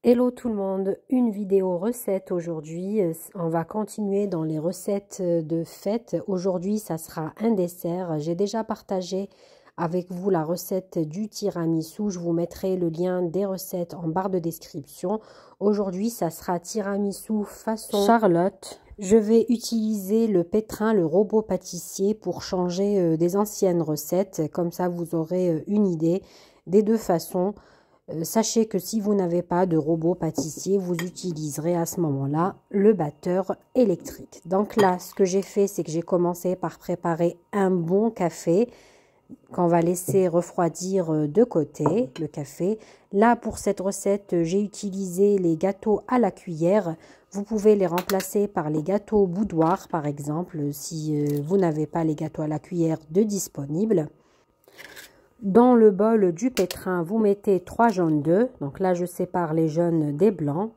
Hello tout le monde, une vidéo recette aujourd'hui. On va continuer dans les recettes de fête. Aujourd'hui, ça sera un dessert. J'ai déjà partagé avec vous la recette du tiramisu. Je vous mettrai le lien des recettes en barre de description. Aujourd'hui, ça sera tiramisu façon Charlotte. Je vais utiliser le pétrin, le robot pâtissier pour changer des anciennes recettes. Comme ça, vous aurez une idée des deux façons. Sachez que si vous n'avez pas de robot pâtissier, vous utiliserez à ce moment-là le batteur électrique. Donc là, ce que j'ai fait, c'est que j'ai commencé par préparer un bon café qu'on va laisser refroidir de côté, le café. Là, pour cette recette, j'ai utilisé les gâteaux à la cuillère. Vous pouvez les remplacer par les gâteaux boudoir, par exemple, si vous n'avez pas les gâteaux à la cuillère de disponibles. Dans le bol du pétrin, vous mettez 3 jaunes d'œufs. Donc là, je sépare les jaunes des blancs.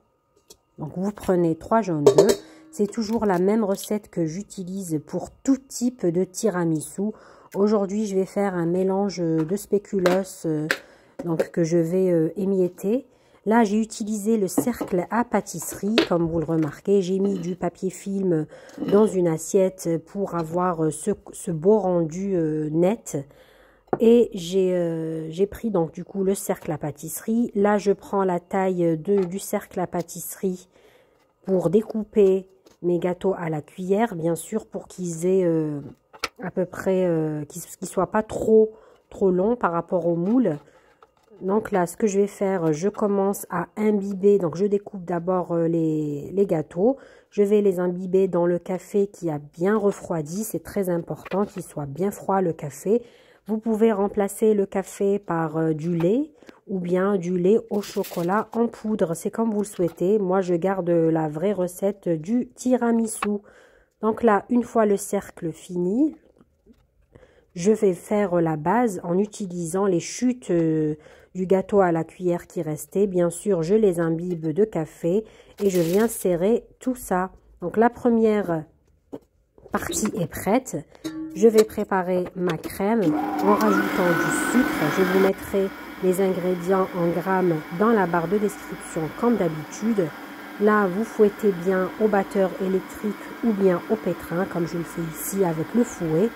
Donc vous prenez 3 jaunes d'œufs. C'est toujours la même recette que j'utilise pour tout type de tiramisu. Aujourd'hui, je vais faire un mélange de spéculoos donc que je vais émietter. Là, j'ai utilisé le cercle à pâtisserie, comme vous le remarquez. J'ai mis du papier film dans une assiette pour avoir ce beau rendu net. Et j'ai pris donc du coup le cercle à pâtisserie. Là, je prends la taille du cercle à pâtisserie pour découper mes gâteaux à la cuillère, bien sûr, pour qu'ils aient à peu près, qu'ils ne soient pas trop longs par rapport au moule. Donc là, ce que je vais faire, je commence à imbiber. Donc, je découpe d'abord les gâteaux. Je vais les imbiber dans le café qui a bien refroidi. C'est très important qu'il soit bien froid, le café. Vous pouvez remplacer le café par du lait ou bien du lait au chocolat en poudre. C'est comme vous le souhaitez. Moi, je garde la vraie recette du tiramisu. Donc là, une fois le cercle fini, je vais faire la base en utilisant les chutes du gâteau à la cuillère qui restait. Bien sûr, je les imbibe de café et je viens serrer tout ça. Donc la première partie est prête. Je vais préparer ma crème en rajoutant du sucre. Je vous mettrai les ingrédients en grammes dans la barre de description comme d'habitude. Là, vous fouettez bien au batteur électrique ou bien au pétrin, comme je le fais ici avec le fouet.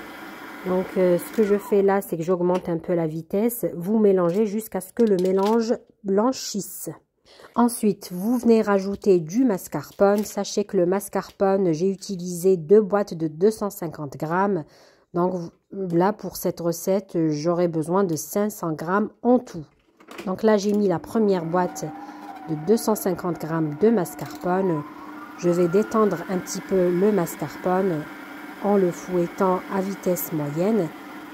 Donc, ce que je fais là, c'est que j'augmente un peu la vitesse. Vous mélangez jusqu'à ce que le mélange blanchisse. Ensuite, vous venez rajouter du mascarpone. Sachez que le mascarpone, j'ai utilisé 2 boîtes de 250 grammes. Donc là, pour cette recette, j'aurai besoin de 500 grammes en tout. Donc là, j'ai mis la première boîte de 250 grammes de mascarpone. Je vais détendre un petit peu le mascarpone en le fouettant à vitesse moyenne.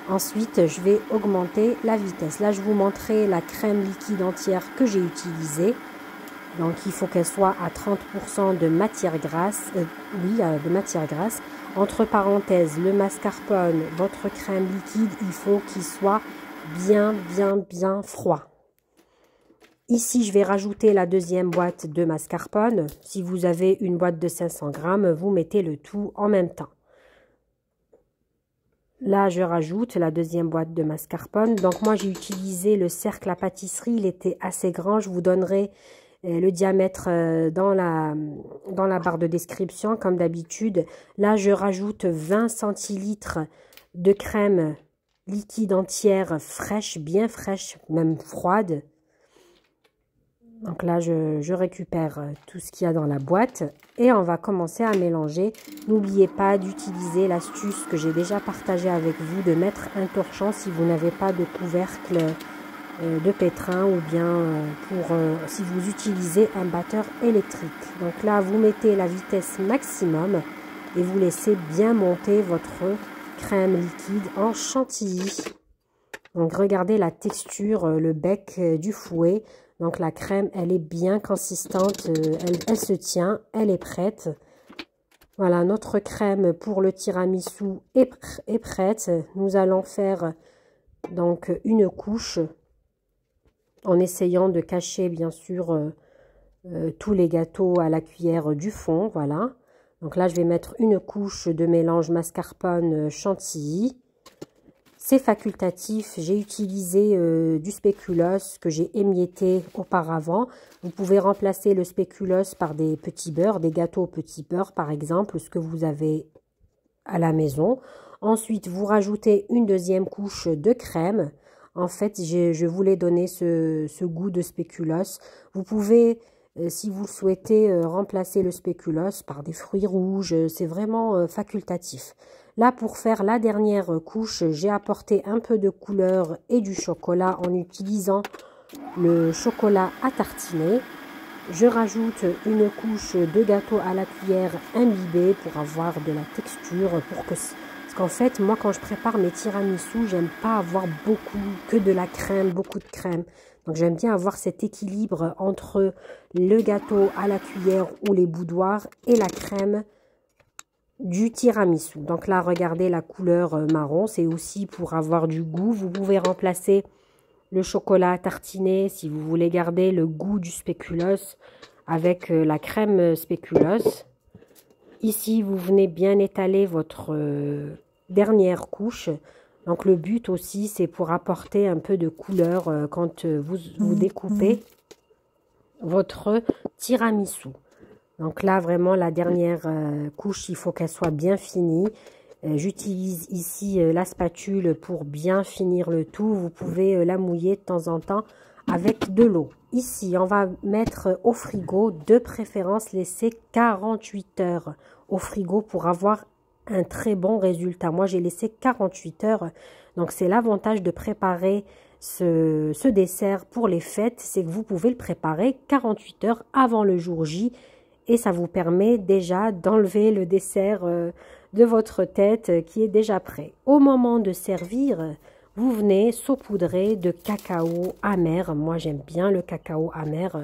Ensuite, je vais augmenter la vitesse. Là, je vous montrerai la crème liquide entière que j'ai utilisée. Donc, il faut qu'elle soit à 30% de matière grasse. De matière grasse. Entre parenthèses, le mascarpone, votre crème liquide, il faut qu'il soit bien froid. Ici, je vais rajouter la deuxième boîte de mascarpone. Si vous avez une boîte de 500 grammes, vous mettez le tout en même temps. Là, je rajoute la deuxième boîte de mascarpone. Donc, moi, j'ai utilisé le cercle à pâtisserie. Il était assez grand. Je vous donnerai le diamètre dans la barre de description, comme d'habitude. Là, je rajoute 20 centilitres de crème liquide entière fraîche, bien fraîche, même froide. Donc là, je récupère tout ce qu'il y a dans la boîte et on va commencer à mélanger. N'oubliez pas d'utiliser l'astuce que j'ai déjà partagée avec vous, de mettre un torchon si vous n'avez pas de couvercle de pétrin ou bien si vous utilisez un batteur électrique. Donc là, vous mettez la vitesse maximum et vous laissez bien monter votre crème liquide en chantilly. Donc regardez la texture, le bec du fouet. Donc la crème, elle est bien consistante, elle se tient, elle est prête. Voilà, notre crème pour le tiramisu est prête. Nous allons faire donc une couche en essayant de cacher bien sûr tous les gâteaux à la cuillère du fond. Voilà. Donc là, je vais mettre une couche de mélange mascarpone chantilly. C'est facultatif. J'ai utilisé du spéculoos que j'ai émietté auparavant. Vous pouvez remplacer le spéculoos par des petits beurres, des gâteaux au petit beurre par exemple, ce que vous avez à la maison. Ensuite, vous rajoutez une deuxième couche de crème. En fait, je voulais donner ce goût de spéculoos. Vous pouvez, si vous le souhaitez, remplacer le spéculoos par des fruits rouges. C'est vraiment facultatif. Là, pour faire la dernière couche, j'ai apporté un peu de couleur et du chocolat en utilisant le chocolat à tartiner. Je rajoute une couche de gâteau à la cuillère imbibé pour avoir de la texture. Parce qu'en fait, moi, quand je prépare mes tiramisu, j'aime pas avoir que de la crème, beaucoup de crème. Donc, j'aime bien avoir cet équilibre entre le gâteau à la cuillère ou les boudoirs et la crème du tiramisu. Donc là, regardez la couleur marron, c'est aussi pour avoir du goût. Vous pouvez remplacer le chocolat tartiné si vous voulez garder le goût du spéculoos avec la crème spéculoos. Ici, vous venez bien étaler votre dernière couche. Donc le but aussi, c'est pour apporter un peu de couleur quand vous découpez votre tiramisu. Donc là, vraiment, la dernière couche, il faut qu'elle soit bien finie. J'utilise ici la spatule pour bien finir le tout. Vous pouvez la mouiller de temps en temps avec de l'eau. Ici, on va mettre au frigo, de préférence laisser 48 heures au frigo pour avoir un très bon résultat. Moi, j'ai laissé 48 heures. Donc, c'est l'avantage de préparer ce dessert pour les fêtes. C'est que vous pouvez le préparer 48 heures avant le jour J. Et ça vous permet déjà d'enlever le dessert de votre tête qui est déjà prêt. Au moment de servir, vous venez saupoudrer de cacao amer. Moi, j'aime bien le cacao amer.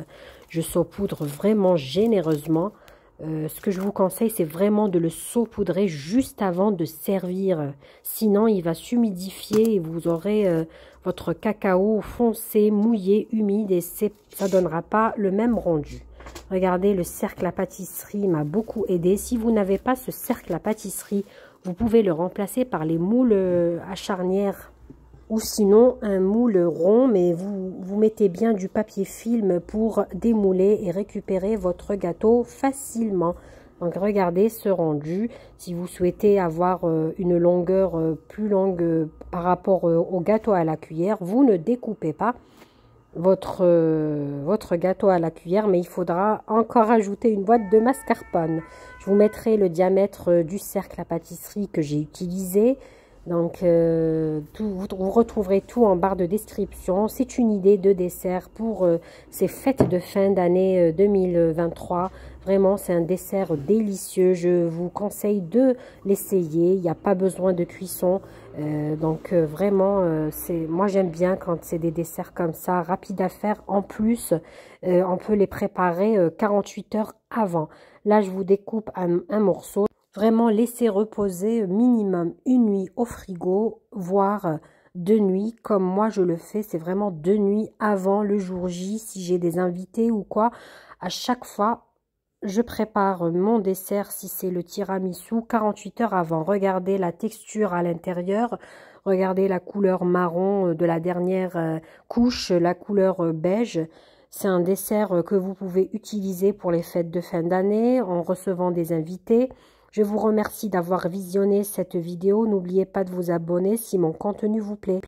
Je saupoudre vraiment généreusement. Ce que je vous conseille, c'est vraiment de le saupoudrer juste avant de servir. Sinon, il va s'humidifier et vous aurez votre cacao foncé, mouillé, humide et ça ne donnera pas le même rendu. Regardez, le cercle à pâtisserie m'a beaucoup aidé. Si vous n'avez pas ce cercle à pâtisserie, vous pouvez le remplacer par les moules à charnière ou sinon un moule rond, mais vous mettez bien du papier film pour démouler et récupérer votre gâteau facilement. Donc regardez ce rendu. Si vous souhaitez avoir une longueur plus longue par rapport au gâteau à la cuillère, vous ne découpez pas votre gâteau à la cuillère, mais il faudra encore ajouter une boîte de mascarpone. Je vous mettrai le diamètre du cercle à pâtisserie que j'ai utilisé. Donc vous retrouverez tout en barre de description. C'est une idée de dessert pour ces fêtes de fin d'année 2023. Vraiment, c'est un dessert délicieux. Je vous conseille de l'essayer. Il n'y a pas besoin de cuisson. Vraiment, moi j'aime bien quand c'est des desserts comme ça, rapides à faire. En plus, on peut les préparer 48 heures avant. Là, je vous découpe un morceau. Vraiment, laisser reposer minimum une nuit au frigo, voire 2 nuits, comme moi je le fais. C'est vraiment 2 nuits avant le jour J, si j'ai des invités ou quoi. À chaque fois, je prépare mon dessert, si c'est le tiramisu, 48 heures avant. Regardez la texture à l'intérieur, regardez la couleur marron de la dernière couche, la couleur beige. C'est un dessert que vous pouvez utiliser pour les fêtes de fin d'année, en recevant des invités. Je vous remercie d'avoir visionné cette vidéo. N'oubliez pas de vous abonner si mon contenu vous plaît.